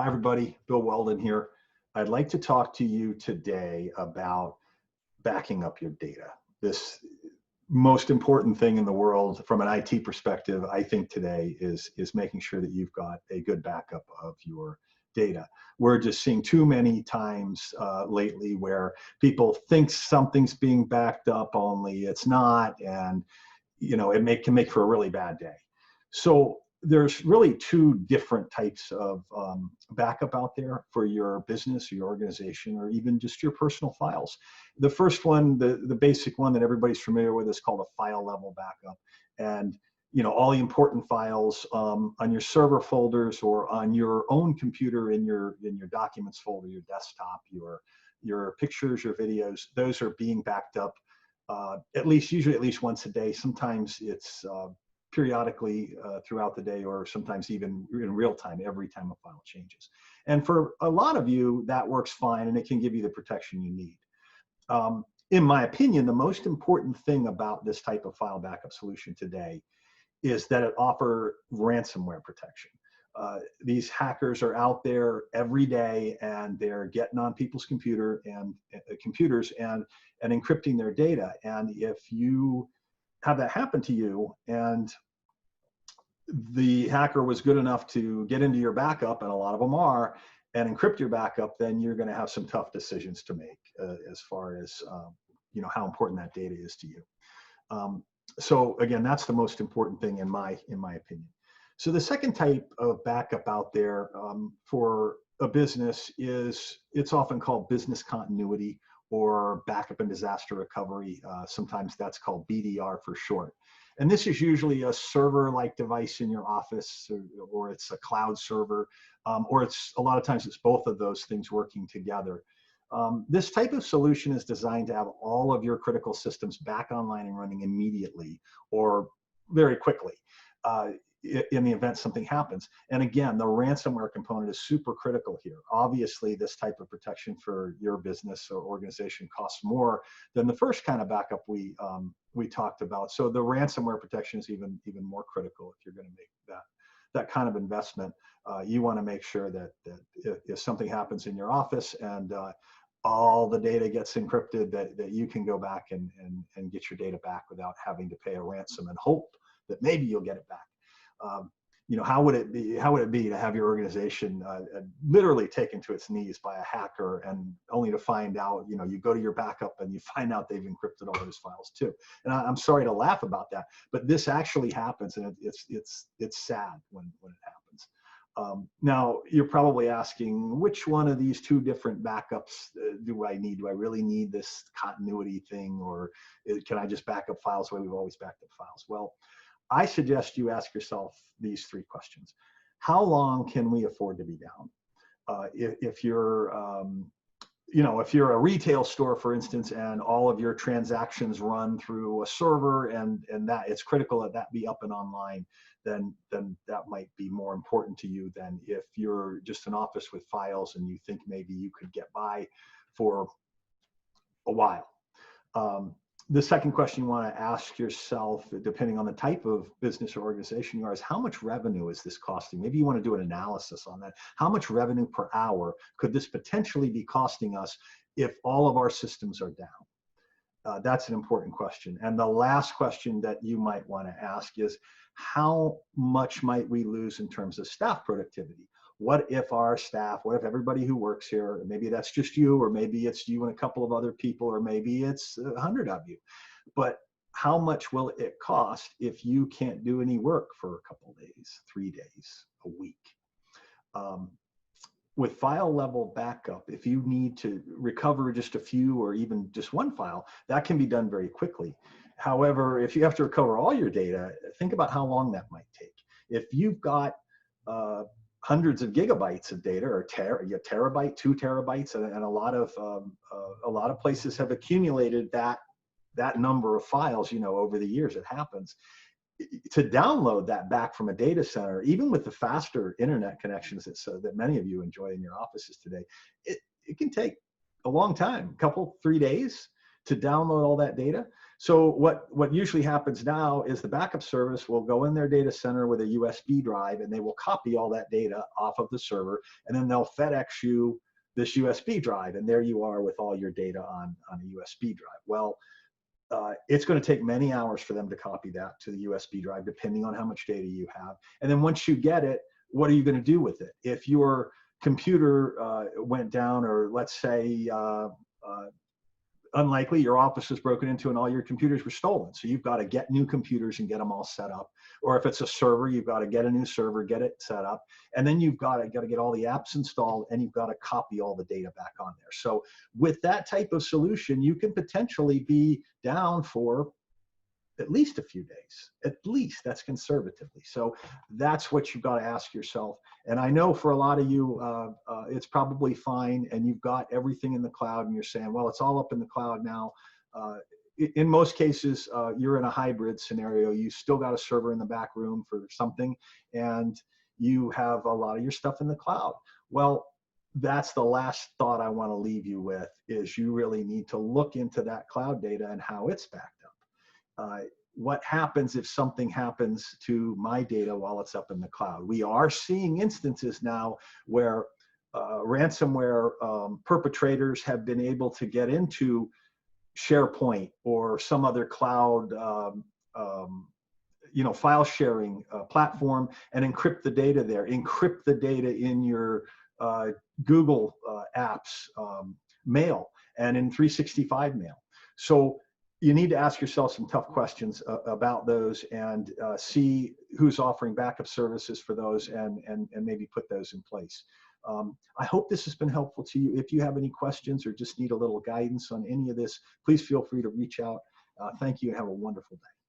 Hi, everybody. Bill Weldon here. I'd like to talk to you today about backing up your data. This most important thing in the world from an IT perspective, I think today is making sure that you've got a good backup of your data. We're just seeing too many times lately where people think something's being backed up only it's not, and can make for a really bad day. So there's really two different types of backup out there for your business or your organization or even just your personal files. The first one, the basic one that everybody's familiar with, is called a file level backup. And all the important files on your server folders or on your own computer in your documents folder, your desktop, your pictures, your videos, those are being backed up usually at least once a day. Sometimes it's periodically throughout the day, or sometimes even in real time every time a file changes. And for a lot of you, that works fine, and it can give you the protection you need. In my opinion, the most important thing about this type of file backup solution today is that it offers ransomware protection. These hackers are out there every day, and they're getting on people's computers and encrypting their data. And if you have that happen to you, and the hacker was good enough to get into your backup, and a lot of them are, and encrypt your backup, then you're going to have some tough decisions to make as far as how important that data is to you. So again, that's the most important thing in my opinion. So the second type of backup out there for a business it's often called business continuity or backup and disaster recovery. Sometimes that's called BDR for short. And this is usually a server-like device in your office, or it's a cloud server, or a lot of times it's both of those things working together. This type of solution is designed to have all of your critical systems back online and running immediately or very quickly in the event something happens. And again, the ransomware component is super critical here. Obviously, this type of protection for your business or organization costs more than the first kind of backup we talked about. So the ransomware protection is even more critical if you're going to make that kind of investment. You want to make sure that if something happens in your office and all the data gets encrypted, that you can go back and get your data back without having to pay a ransom and hope that maybe you'll get it back. How would it be to have your organization literally taken to its knees by a hacker, and only to find out, you go to your backup and you find out they've encrypted all those files too. And I'm sorry to laugh about that, but this actually happens, and it's sad when it happens. Now, you're probably asking, which one of these two different backups do I need? Do I really need this continuity thing, or can I just back up files the way we've always backed up files? Well, I suggest you ask yourself these three questions. How long can we afford to be down? If you're a retail store, for instance, and all of your transactions run through a server, and that it's critical that be up and online, then that might be more important to you than if you're just an office with files and you think maybe you could get by for a while. The second question you want to ask yourself, depending on the type of business or organization you are, is how much revenue is this costing? Maybe you want to do an analysis on that. How much revenue per hour could this potentially be costing us if all of our systems are down? That's an important question. And the last question that you might want to ask is, how much might we lose in terms of staff productivity? What if everybody who works here, maybe that's just you, or maybe it's you and a couple of other people, or maybe it's 100 of you, but how much will it cost if you can't do any work for a couple of days, 3 days, a week? With file level backup, if you need to recover just a few or even just one file, that can be done very quickly. However, if you have to recover all your data, think about how long that might take. If you've got hundreds of gigabytes of data, or terabyte, 2 terabytes, and a lot of places have accumulated that number of files, over the years. It happens. To download that back from a data center, even with the faster internet connections that many of you enjoy in your offices today, it can take a long time, 3 days. to download all that data. So what usually happens now is the backup service will go in their data center with a USB drive, and they will copy all that data off of the server, and then they'll FedEx you this USB drive, and there you are with all your data on a USB drive. Well, it's going to take many hours for them to copy that to the USB drive, depending on how much data you have. And then once you get it, what are you going to do with it? If your computer went down, or let's say, unlikely, your office was broken into and all your computers were stolen. So you've got to get new computers and get them all set up. Or if it's a server, you've got to get a new server, get it set up. And then you've got to get all the apps installed, and you've got to copy all the data back on there. So with that type of solution, you can potentially be down for at least a few days. At least, that's conservatively. So that's what you've got to ask yourself. And I know for a lot of you, it's probably fine, and you've got everything in the cloud, and you're saying, well, it's all up in the cloud now. In most cases, you're in a hybrid scenario. You still got a server in the back room for something, and you have a lot of your stuff in the cloud. Well, that's the last thought I want to leave you with, is you really need to look into that cloud data and how it's backed up. What happens if something happens to my data while it's up in the cloud? We are seeing instances now where ransomware perpetrators have been able to get into SharePoint or some other cloud file sharing platform and encrypt the data there, encrypt the data in your Google apps mail and in 365 mail. So you need to ask yourself some tough questions about those, and see who's offering backup services for those, and maybe put those in place. I hope this has been helpful to you. If you have any questions or just need a little guidance on any of this, please feel free to reach out. Thank you, and have a wonderful day.